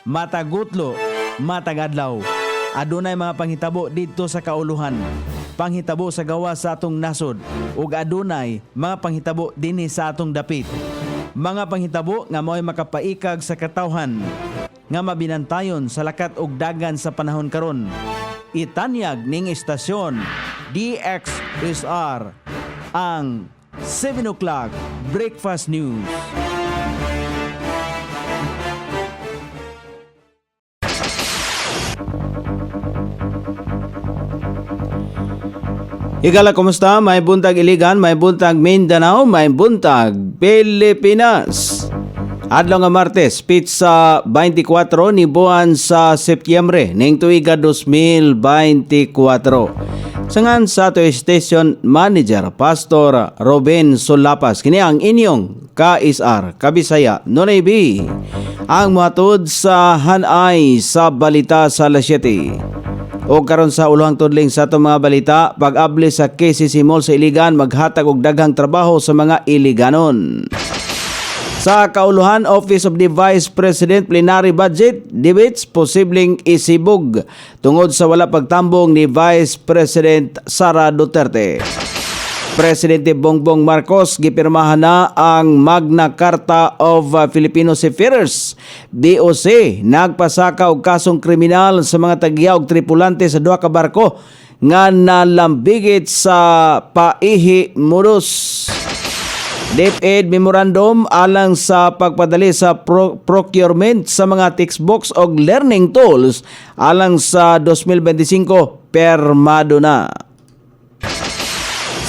matagutlo, matagadlaw. Adunay mga panghitabo dito sa kauluhan, panghitabo sa gawa sa atong nasod, ug adunay mga panghitabo dinhi sa atong dapit. Mga panghitabo nga mo'y makapaikag sa katawhan, nga mabinantayon sa lakat ug dagan sa panahon karon. Itanyag ning istasyon DXSR ang 7 o'clock Breakfast News. Higala, kumusta? May buntag Iligan, may buntag Mindanao, may buntag Pilipinas. Adlaw nga Martes, pizza 24 ni buwan sa Setyembre ning tuiga 2024. Sangan sa ato station manager Pastor Robin Solapas, kini ang inyong KSR Kabisaya Nonay B. Ang matud sa hanay sa balita sa alas 7. O karon sa uluhang tudling sa itong mga balita, pag-abli sa KCC Mall sa Iligan, maghatag og daghang trabaho sa mga Iliganon. Sa kauluhan, Office of the Vice President Plenary Budget Debates posibleng isibog tungod sa wala pagtambong ni Vice President Sara Duterte. Presidente Bongbong Marcos gipirmahan na ang Magna Carta of Filipino Seafarers. DOC nagpasaka og kasong kriminal sa mga tagyaw ug tripulante sa duha ka barko nga nalambigit sa Paihi, Muros. DepEd memorandum alang sa pagpadali sa procurement sa mga textbooks o learning tools alang sa 2025 permado na.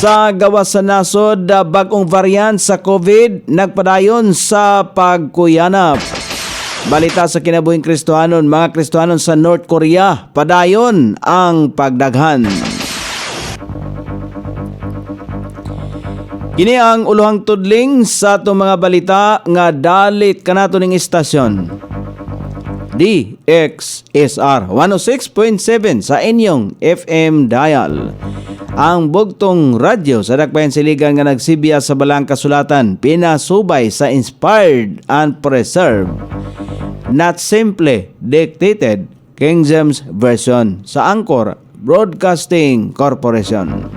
Sa gawas sa nasod, bagong variant sa COVID nagpadayon sa pagkuyanap. Balita sa kinabuhing Kristohanon, mga Kristohanon sa North Korea, padayon ang pagdaghan. Kini ang uluhang tudling sa itong mga balita nga dalit kanato ning istasyon. DXSR 106.7 sa inyong FM dial. Ang bugtong radyo sa dakbayan siligan nga nagsibiya sa balang kasulatan, pinasubay sa inspired and preserved, not simply dictated King James Version sa Anchor Broadcasting Corporation.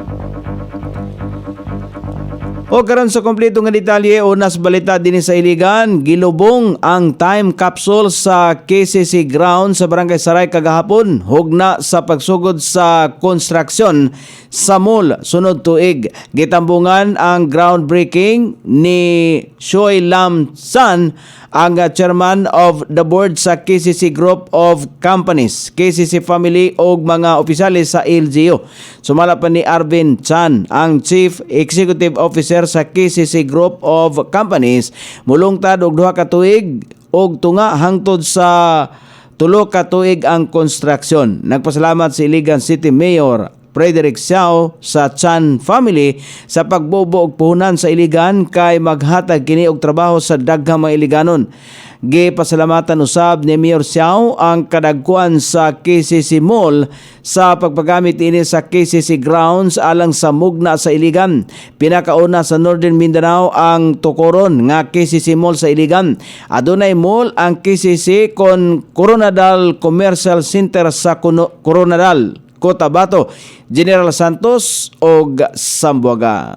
O karon sa kompleto nga detalye, unas balita din sa Iligan, gilubong ang time capsule sa KCC ground sa Barangay Saray kagahapon, hugna sa pagsugod sa konstruksyon sa mall sunod tuig. Gitambungan ang groundbreaking ni Shoy Lam San, ang chairman of the board sa KCC Group of Companies, KCC Family o mga opisyalis sa LGU. Sumala pa ni Arvin Chan, ang Chief Executive Officer sa KCC Group of Companies. Mulungtad og 2 ka tuig og tunga hangtod sa 3 ka tuig ang konstruksyon. Nagpasalamat si Iligan City Mayor Frederick Xiao sa Chan family sa pagbubo og puhunan sa Iligan kay maghatag kini og trabaho sa daghang mga Iliganon. Gipasalamatan usab ni Mayor Xiao ang kadagkuan sa KCC Mall sa pagpagamit ini sa KCC grounds alang sa mugna sa Iligan. Pinakauna sa Northern Mindanao ang tukoron nga KCC Mall sa Iligan. Adunay mall ang KCC kon Coronadal Commercial Center sa Coronadal, Cotabato, General Santos o Zamboanga.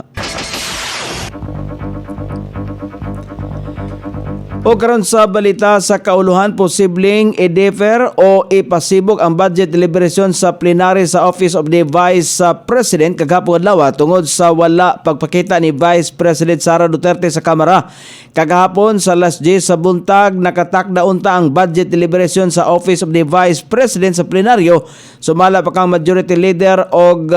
O karon sa balita sa kauluhan, posibleng i-defer o ipasibog ang budget deliberation sa plenary sa Office of the Vice President kagahapon adlaw tungod sa wala pagpakita ni Vice President Sara Duterte sa Kamara. Kagahapon sa alas 10 sa buntag, nakatakda unta ang budget deliberation sa Office of the Vice President sa plenaryo. Sumala pa kang majority leader og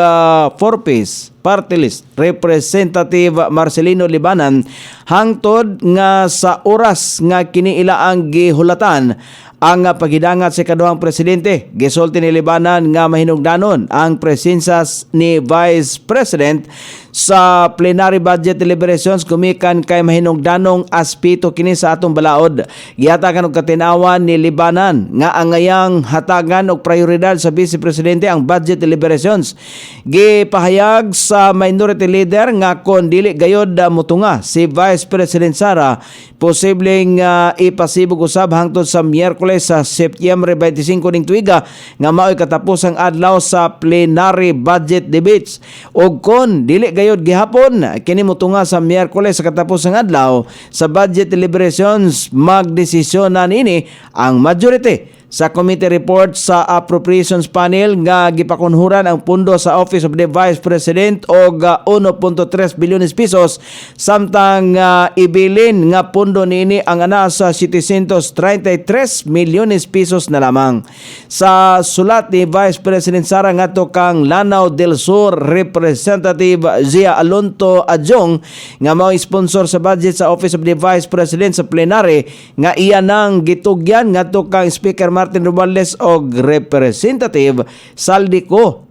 4-piece party list Representative Marcelino Libanan hangtod nga sa oras nga kiniila ang gihulatan ang paghidangat sa kaduhang presidente. Gisulti ni Libanan nga mahinungdanon ang presensya ni Vice President sa plenary budget deliberations gumikan kay mahinungdanong aspito kini sa atong balaod. Gihatagan og katinawan ni Libanan nga angayang hatagan og prioridad sa Vice Presidente ang budget deliberations. Gipahayag sa minority leader nga kon dili gayod motunga si Vice President Sara, posibleng ipasibog usab hangtod sa Miyerkules Miyerkules sa Setyembre 25 ning tuiga nga mao'y katapusang adlaw sa plenary budget debates. Og kon dili gayud gihapon kini motunga sa Miyerkules sa katapusang adlaw sa budget deliberations, magdesisyon na nini ang majority sa committee report sa Appropriations Panel nga gipakunhuran ang pundo sa Office of the Vice President og 1.3 bilyones pesos samtang ibilin nga pundo niini ang ana sa 733 milyones pesos na lamang. Sa sulat ni Vice President Sara ngadto kang Lanao del Sur Representative Zia Alonto Adjong nga mao sponsor sa budget sa Office of the Vice President sa plenary nga iya nang gitugyan ngadto kang Speaker Martin Romualdez og Representative Saldico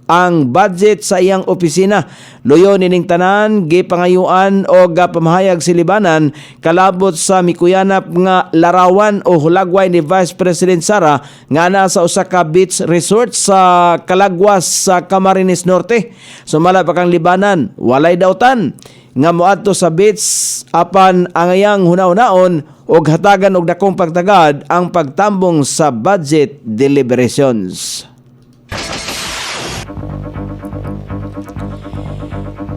ang budget sa iyang opisina. Luyo nining tanan gipangayuan og pamahayag silibanan kalabot sa mikuyanap nga larawan o hulagway ni Vice President Sara nga ana sa usa ka beach resort sa Calagwas sa Camarines Norte. Sumala pa kang libanan, walay dawtan nga moadto sa beach apan ang iyang hunaw-hunaon og hatagan og dakong pagtagad ang pagtambong sa budget deliberations.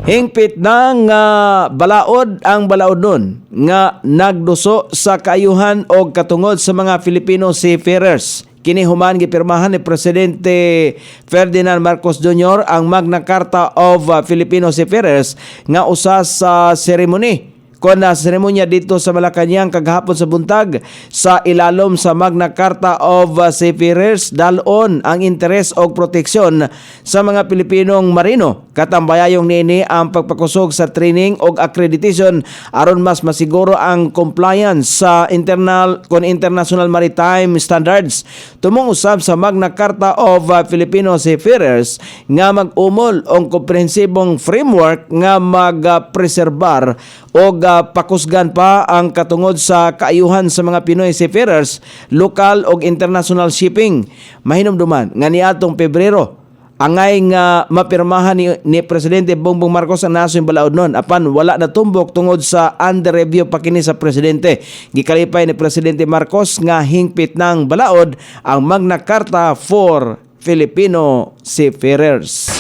Hingpit na nga balaod ang balaod nun nga nagduso sa kaayuhan og katungod sa mga Filipino seafarers. Kini human gipirmahan ni Presidente Ferdinand Marcos Jr. ang Magna Carta of Filipino Seafarers nga usa sa seremony kon na seremonya dito sa Malacañang kagahapon sa buntag. Sa ilalom sa Magna Carta of Seafarers dalon ang interes o proteksyon sa mga Pilipinong marino. Katambayayong nini ang pagpakusog sa training o accreditation aron mas masiguro ang compliance sa international maritime standards. Tumong usab sa Magna Carta of Filipino Seafarers nga mag-umol og komprehensibong framework nga magpreserbar o pakusgan pa ang katungod sa kaayuhan sa mga Pinoy seafarers, lokal o international shipping. Mahinumduman nga niadtong Pebrero angay nga mapirmahan ni Presidente Bongbong Marcos ang nasong balaod nun apan wala na tumbok tungod sa under review pa kini sa Presidente. Gikalipay ni Presidente Marcos nga hingpit ng balaod ang Magna Carta for Filipino Seafarers.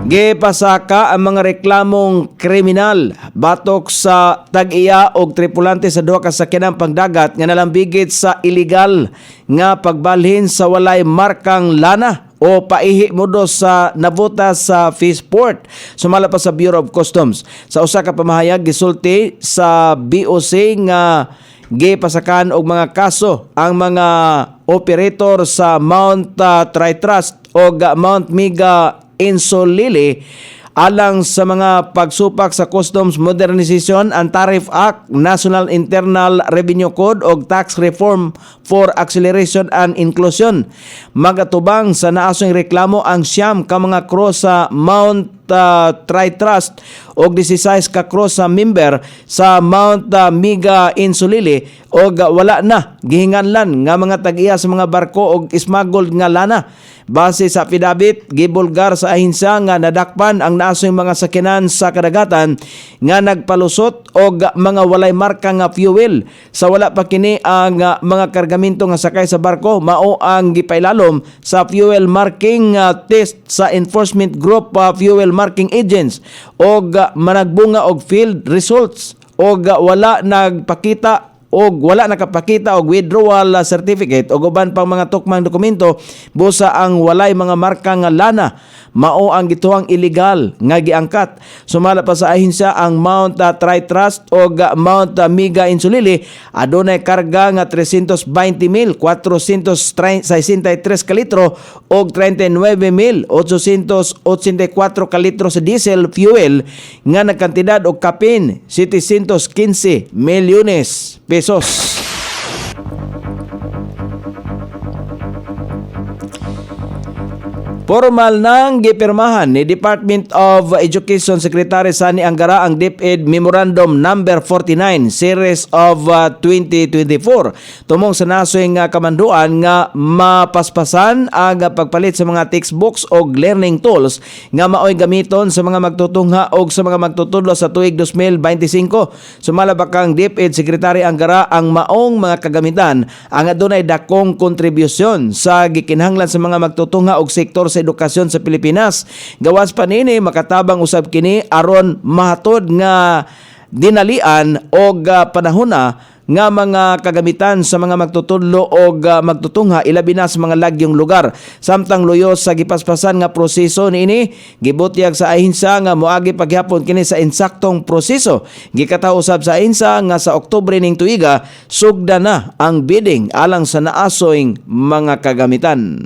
Gipasaka ang mga reklamong kriminal batok sa tag-iya og tripulante sa duha ka sakyanang pangdagat nga nalambigit sa illegal nga pagbalhin sa walay markang lana o paihi modo sa nabuta sa Fishport. Sumala pa sa Bureau of Customs. Sa usa ka pamahayag gisulti sa BOC nga gipasakan og mga kaso ang mga operator sa Mount Tri-Trust o Mount Miga Insulili alang sa mga pagsupak sa Customs Modernization and Tariff Act, National Internal Revenue Code o Tax Reform for Acceleration and Inclusion. Magatubang sa naasong reklamo ang siyam ka mga crew sa Mount Tri-Trust o 16 ka crew sa member sa Mount Miga Insulili o wala na gihinganlan nga mga tag-iya sa mga barko o smuggled nga lana. Base sa affidavit, gibulgar sa ahinsya nga nadakpan ang naasong mga sakinan sa kadagatan nga nagpalusot og mga walay marka nga fuel. Sa wala pa kini ang mga kargamento nga sakay sa barko, mao ang gipailalom sa fuel marking test sa Enforcement Group Fuel Marking Agents og managbunga og field results og wala nagpakita og wala nakapakita og withdrawal certificate o uban pang mga tukmang dokumento busa ang walay mga marka nga lana. Mao ang gituang illegal nga giangkat. Sumala pa sa ahinsya ang Mount Tri-Trust o Mount Miga Insulili adunay karga nga 320,463 ka litro o 39,884 ka litro sa diesel fuel nga nagkantidad og kapin 715 milyones pesos. Formal nang gipirmahan ni Department of Education Secretary Sani Angara ang DepEd Memorandum Number 49 Series of 2024 tumong sa nasoy nga kamanduan nga mapaspasan ang pagpalit sa mga textbooks o learning tools nga maoy gamiton sa mga magtutungha o sa mga magtutudlo sa tuig 2025. Sumalabakang DepEd Secretary Angara ang maong mga kagamitan ang adunay dakong kontribusyon sa gikinahanglan sa mga magtutungha og sektor sa edukasyon sa Pilipinas. Gawas pa nini makatabang usab kini aron mahatod nga dinalian og panahona nga mga kagamitan sa mga magtutudlo o magtutungha ilabi na sa mga lagyong lugar. Samtang luyos sa gipaspasan nga proseso niini, gibutyag sa ahensya nga moagi paghapon kini sa insaktong proseso. Gikataw usab sa ahensya nga sa Oktubre ning tuiga sugda na ang bidding alang sa naasoing mga kagamitan.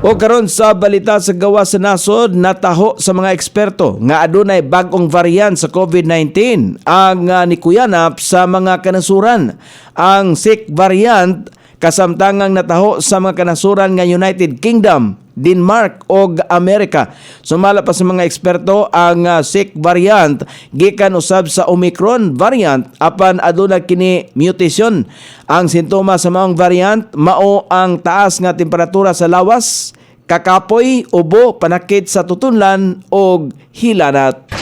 O karon sa balita sa gawas sa nasod, nataho sa mga eksperto nga adunay bag-ong variant sa COVID-19 ang nikuyanap sa mga kanasuran. Ang SIC variant kasamtangang nataho sa mga kanasuran nga United Kingdom, Denmark o Amerika. Sumala pa sa mga eksperto ang SIC variant gikan usab sa Omicron variant apan aduna kini mutation. Ang sintomas sa maong variant mao ang taas nga temperatura sa lawas, kakapoy, ubo, panakit sa tutunlan o hilanat.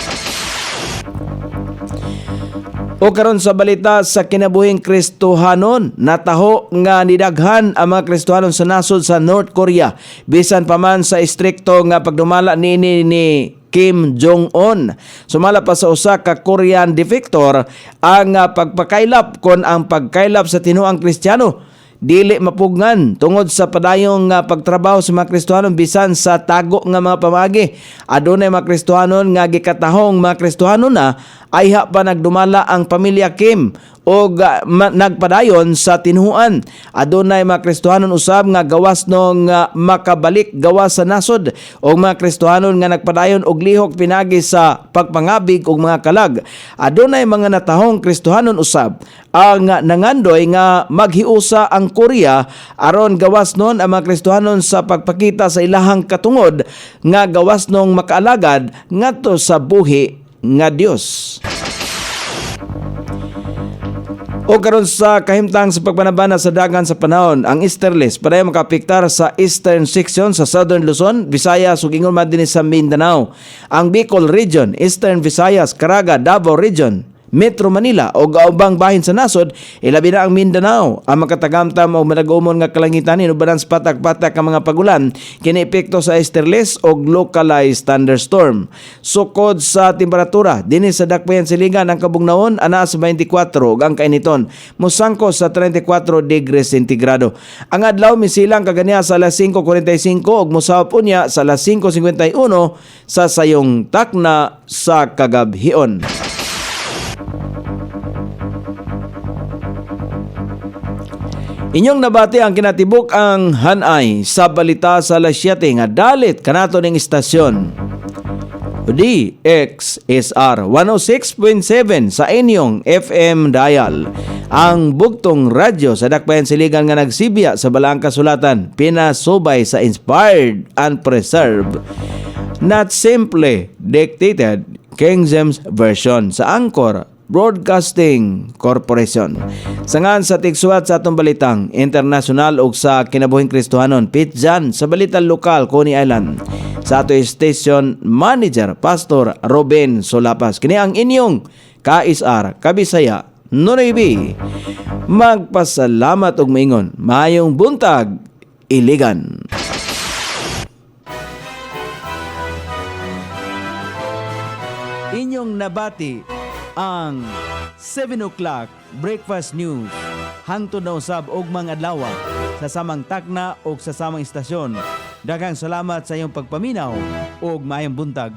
O karon sa balita sa kinabuhing Kristohanon, nataho nga nidaghan ang mga Kristohanon sa nasod sa North Korea bisan pa man sa istrikto nga pagdumala ni Kim Jong-un. Sumala pa sa usa ka Korean defector ang pagpakaylap kon ang pagkaylap sa tinuang Kristiyano dili mapugnan tungod sa padayong pagtrabaho sa mga Kristohanon bisan sa tago nga mga pamagi. Adunay mga Kristohanon nga gikatahong mga Kristohanon na ayha pa nagdumala ang pamilya Kim o nagpadayon sa tinuan. Adunay mga Kristohanon usab nga gawas nung makabalik gawas sa nasod o mga Kristohanon nga nagpadayon og lihok pinagi sa pagpangabig og mga kalag. Adunay mga natahong Kristohanon usab ang nangandoy nga maghiusa ang Korea aron gawas nun ang mga Kristohanon sa pagpakita sa ilahang katungod nga gawas nung makaalagad ngadto sa buhi nga Dios. O karon sa kahimtang sa pagbanabana sa dagan sa panahon, ang easterlies paday makapiktar sa eastern section sa Southern Luzon, Visayas ug ingon man dinhi sa Mindanao. Ang Bicol region, Eastern Visayas, Caraga, Davao region, Metro Manila o gaubang bahin sa nasod, ilabi na ang Mindanao. Ang makatagamtam o manag-umon nga kalangitan inubanan sa patak-patak ang mga pagulan kini epekto sa easterlies o localized thunderstorm. Sukod sa temperatura dinhi sa dakbayan siligan ang kabugnaon ana sa 24 ug ang kainiton mosangko sa 34 degrees centigrado. Ang adlaw misilang kaganiya sa alas 5:45 ug mosawop unya sa alas 5:51 sa sayong takna sa kagabhion. Inyong nabati ang kinatibuk ang hanay sa balita sa alas 7 nga dalit kanato ning istasyon. DXSR 106.7 sa inyong FM dial. Ang bugtong radyo sa dakbayan siligan nga nagsibya sa balaang kasulatan, pinasubay sa inspired and preserved, not simply dictated King James Version sa Anchor Broadcasting Corporation. Sangan sa tigsuwat sa atong balitang internasyonal ug sa kinabuhing Kristohanon, Pitjan sa balitang lokal, Coney Island. Sa ato station manager, Pastor Ruben Solapas. Kini ang inyong KSR, Kabisaya, Nunuibi. Magpasalamat og maingon. Maayong buntag, Iligan. Inyong nabati ang 7 o'clock breakfast news hangtod na usab og mga adlaw sa samang takna o sa samang istasyon. Daghang salamat sa iyong pagpaminaw ug maayong buntag.